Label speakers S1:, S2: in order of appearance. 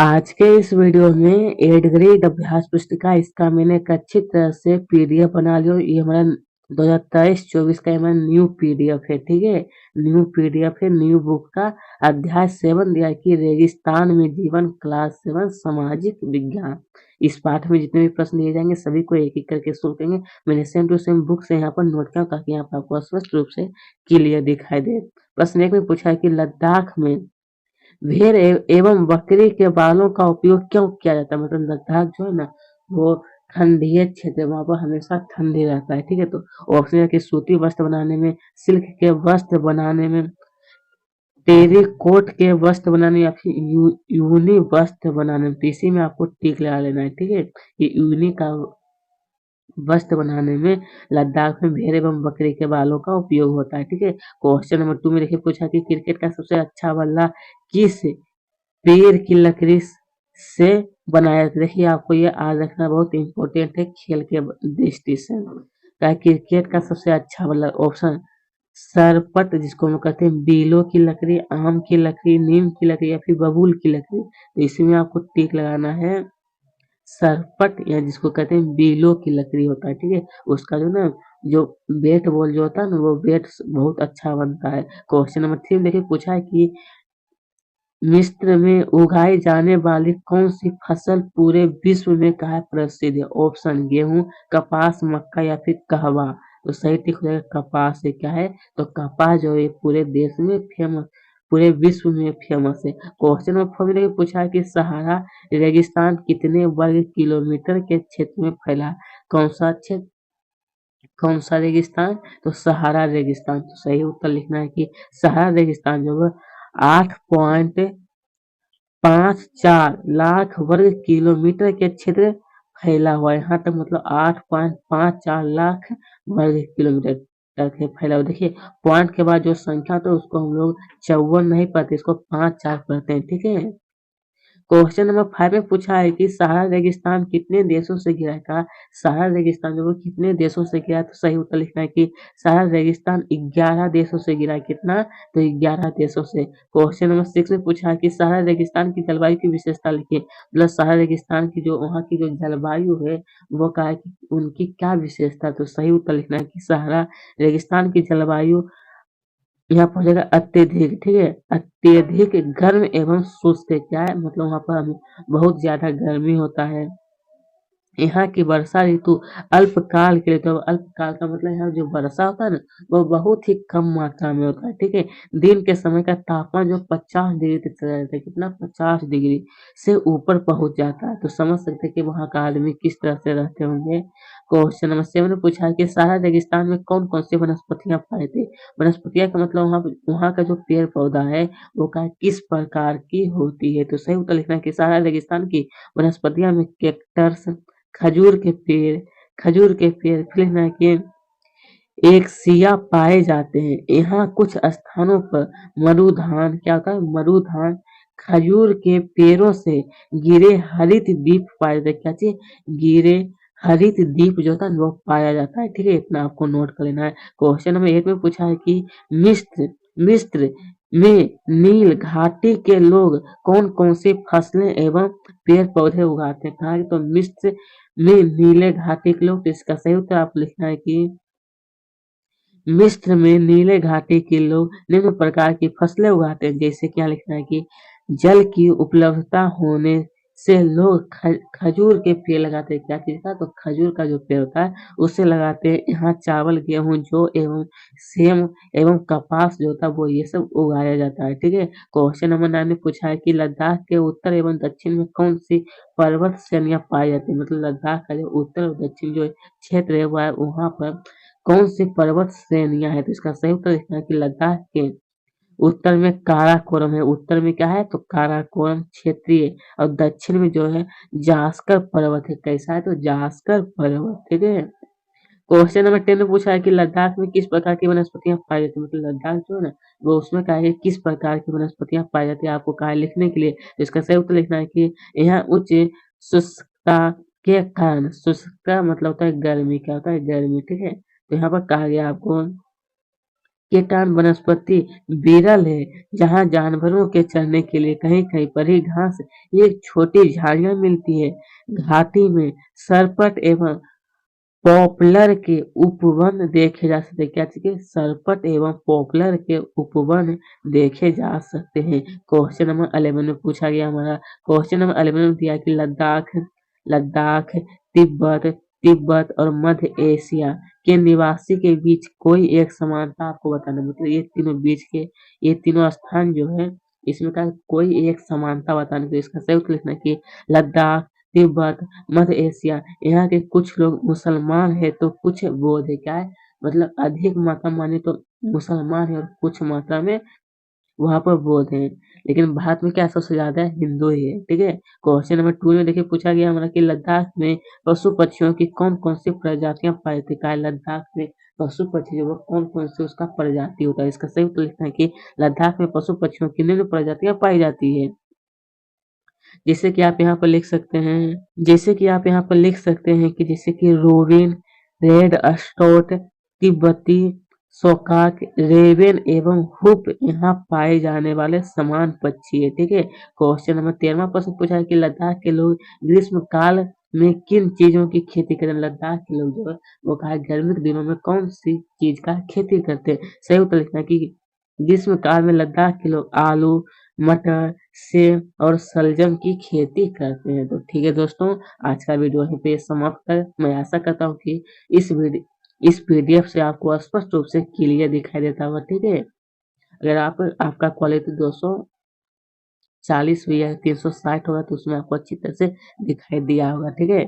S1: आज के इस वीडियो में 8th ग्रेड अभ्यास पुस्तिका इसका मैंने एक अच्छी तरह से पीडीएफ बना लिया। ये हमारा 2023-24 का हमारा न्यू पीडीएफ है। ठीक है, न्यू पीडीएफ है, न्यू बुक का अध्याय 7 दिया कि रेगिस्तान में जीवन, क्लास 7 सामाजिक विज्ञान। इस पाठ में जितने भी प्रश्न दिए जाएंगे सभी को एक एक करके सोचेंगे। मैंने सेम टू सेम बुक से यहाँ पर नोट किया ताकि यहाँ पर आपको स्पष्ट रूप से क्लियर दिखाई दे। प्रश्न 1 में पूछा है कि लद्दाख में भेड़ एवं बकरी के बालों का उपयोग क्यों किया जाता है? मतलब लद्दाख जो है ना वो ठंडी क्षेत्र है, वहां पर हमेशा ठंडी रहता है। ठीक है, तो ऑप्शन है कि सूती वस्त्र बनाने में, सिल्क के वस्त्र बनाने में, टेरीकोट के वस्त्र बनाने या फिर यूनी वस्त्र बनाने में। तो इसी में आपको टिक लगा लेना है। ठीक है, ये यूनी का वस्त्र बनाने में लद्दाख में भेड़ एवं बकरी के बालों का उपयोग होता है। ठीक है, क्वेश्चन नंबर 2 में देखिए पूछा कि क्रिकेट का सबसे अच्छा बल्ला किस पेड़ की लकड़ी से बनाया जाता है? देखिए आपको ये याद रखना बहुत इंपॉर्टेंट है खेल के दृष्टि से। क्या क्रिकेट का सबसे अच्छा वाला ऑप्शन सरपट, जिसको हम कहते हैं बीलों की लकड़ी, आम की लकड़ी, नीम की लकड़ी या फिर बबूल की लकड़ी। तो इसमें आपको टिक लगाना है सरपट, या जिसको कहते हैं बीलों की लकड़ी होता है। ठीक है, उसका जो ना जो बैट बॉल जो होता है ना वो बैट बहुत अच्छा बनता है। क्वेश्चन नंबर 3 देखिए पूछा है कि मिस्र में उगाई जाने वाली कौन सी फसल पूरे विश्व में कहा प्रसिद्ध है? ऑप्शन गेहूं, कपास, मक्का या फिर कहवा। तो सही टिक हो जाएगा कपास है। क्या है? तो कपास जो है पूरे देश में फेमस, पूरे विश्व में फेमस है। क्वेश्चन नंबर 4 में पूछा है कि सहारा रेगिस्तान कितने वर्ग किलोमीटर के क्षेत्र में फैला है? कौन सा क्षेत्र, कौन सा रेगिस्तान? तो सहारा रेगिस्तान। तो सही उत्तर लिखना है कि सहारा रेगिस्तान जो है 8.54 लाख वर्ग किलोमीटर के क्षेत्र फैला हुआ है। यहाँ तक मतलब 8.54 लाख वर्ग किलोमीटर तक है फैला हुआ। देखिए पॉइंट के बाद जो संख्या तो उसको हम लोग 54 नहीं पढ़ते, इसको 5-4 पढ़ते हैं। ठीक है, क्वेश्चन नंबर 5 में पूछा है कि सहारा रेगिस्तान कितने देशों से घिरा है? कहा सहारा रेगिस्तान जो है कितने देशों से घिरा है? तो सही उत्तर लिखना है कि सहारा रेगिस्तान 11 देशों से घिरा है। कितना? तो 11 देशों से। क्वेश्चन नंबर 6 में पूछा है कि सहारा रेगिस्तान की जलवायु की विशेषता लिखिए। मतलब सहारा रेगिस्तान की जो वहाँ की जो जलवायु है वो क्या है कि उनकी क्या विशेषता है? तो सही उत्तर लिखना है कि सहारा रेगिस्तान की जलवायु यहाँ पर हो जाएगा अत्यधिक। ठीक है, अत्यधिक गर्म एवं शुष्क। क्या है मतलब वहाँ पर बहुत ज्यादा गर्मी होता है। यहाँ की वर्षा ऋतु अल्पकाल के लिए, तो अल्पकाल का मतलब यहाँ जो वर्षा होता है ना वो बहुत ही कम मात्रा में होता है। ठीक है, दिन के समय का तापमान जो 50 डिग्री तक चला जाता है। कितना? 50 डिग्री से ऊपर पहुंच जाता है। तो समझ सकते हैं कि वहाँ का आदमी किस तरह से रहते होंगे। क्वेश्चन नंबर 7 में पूछा है कि सहारा रेगिस्तान में कौन कौन सी वनस्पतियां पाई थी? वनस्पतियां का मतलब वहाँ का जो पेड़ पौधा है वो का किस प्रकार की होती है? तो सही उत्तर लिखना है कि सहारा रेगिस्तान की वनस्पतियां में कैक्टस, खजूर के पेड़, खजूर के पेड़, फिर ना कि एक सिया पाए जाते हैं। यहाँ कुछ स्थानों पर मरुधान, क्या होता है? मरुधान, खजूर के पेड़ों से गिरे हरित द्वीप पाए जाते हैं। क्या चीज? गिरे हरित द्वीप जो होता है वो पाया जाता है। ठीक है, इतना आपको नोट कर लेना है। क्वेश्चन नंबर 8 में पूछा है कि मिस्र मिस्र में नील घाटी के लोग कौन कौन सी फसलें एवं पेड़ पौधे उगाते हैं? कहा तो मिस्र में नीले घाटी के लोग। तो इसका सही उत्तर आप लिखना है कि मिस्र में नीले घाटी के लोग निम्न प्रकार की फसलें उगाते हैं। जैसे क्या लिखना है कि जल की उपलब्धता होने से लोग खजूर के पेड़ लगाते हैं। क्या चीज का? तो खजूर का जो पेड़ होता है उसे लगाते हैं। यहाँ चावल, गेहूं, जौ एवं सेम एवं कपास जो होता है वो ये सब उगाया जाता है। ठीक है, क्वेश्चन नंबर 9 ने पूछा है कि लद्दाख के उत्तर एवं दक्षिण में कौन सी पर्वत श्रेणियां पाई जाती है? मतलब लद्दाख का जो उत्तर और दक्षिण जो क्षेत्र है वहाँ पर कौन सी पर्वत श्रेणियां हैं? तो इसका सही उत्तर लिखना है कि लद्दाख के उत्तर में काराकोरम है। उत्तर में क्या है? तो काराकोरम क्षेत्रीय, और दक्षिण में जो है जास्कर पर्वत है। कैसा है? तो जास्कर पर्वत। ठीक है, क्वेश्चन नंबर 10 में पूछा है कि लद्दाख में किस प्रकार की वनस्पतियां पाई जाती है? मतलब लद्दाख जो है ना वो उसमें कहा है कि किस प्रकार की वनस्पतियां पाई जाती है, आपको कहा है लिखने के लिए। तो इसका सही उत्तर लिखना है कि यहाँ उच्च शुष्कता के कारण, शुष्कता मतलब होता है गर्मी, क्या होता है? गर्मी। ठीक है, तो यहाँ पर कहा गया आपको केटान वनस्पति विरल है, जहाँ जानवरों के चरने के लिए कहीं-कहीं पर ही घास एक छोटी झाड़ियाँ मिलती है। घाटी में सरपट एवं पॉपुलर के उपवन देखे जा सकते हैं। क्या चीज़ के? सरपट एवं पॉपुलर के उपवन देखे जा सकते हैं। क्वेश्चन नंबर 11 में पूछा गया हमारा। क्वेश्चन नंबर 11 में दिया कि लद्दाख लद्दाख, तिब्बत तिब्बत और मध्य एशिया के निवासी के बीच कोई एक समानता आपको बताना। मतलब ये तीनों बीच के ये तीनों स्थान जो है इसमें का कोई एक समानता बताने। तो इसका सही उत्तर लिखना है कि लद्दाख, तिब्बत, मध्य एशिया, यहाँ के कुछ लोग मुसलमान है तो कुछ बौद्ध है। क्या है? मतलब अधिक मात्रा माने तो मुसलमान है और कुछ मात्रा में वहाँ पर बौद्ध हैं। लेकिन भारत में क्या सबसे ज़्यादा हिंदू ही है, ठीक है? क्वेश्चन नंबर 2 में देखिए पूछा गया हमारा कि लद्दाख में पशु-पक्षियों की कौन-कौन सी प्रजातियाँ पाई जाती हैं? क्या है? लद्दाख में पशु-पक्षी जो है कौन-कौन से उसका प्रजाति होता है? इसका सही उत्तर लिखना है कि लद्दाख में पशु-पक्षियों की निम्न प्रजातियाँ पाई जाती है। जैसे कि आप यहाँ पर लिख सकते हैं जैसे कि रोविन, रेड स्टोट, तिब्बती शोकाक, रेवेन एवं हुप यहाँ पाए जाने वाले समान पक्षी है, ठीक है। क्वेश्चन नंबर 13वां प्रश्न पूछा है कि लद्दाख के लोग ग्रीष्म काल में किन चीजों की खेती करें? लद्दाख के लोग जो है वो कहा गर्मी के दिनों में कौन सी चीज का खेती करते हैं? सही उत्तर लिखना है कि ग्रीष्म काल में लद्दाख के लोग आलू, मटर, सेब और शलजम की खेती करते हैं। तो ठीक है दोस्तों, आज का वीडियो यहीं पे समाप्त है। मैं आशा करता हूँ कि इस पीडीएफ से आपको स्पष्ट रूप से क्लियर दिखाई देता होगा, ठीक है। अगर आपका क्वालिटी 240 भी है 360 होगा तो उसमें आपको अच्छी तरह से दिखाई दिया होगा, ठीक है।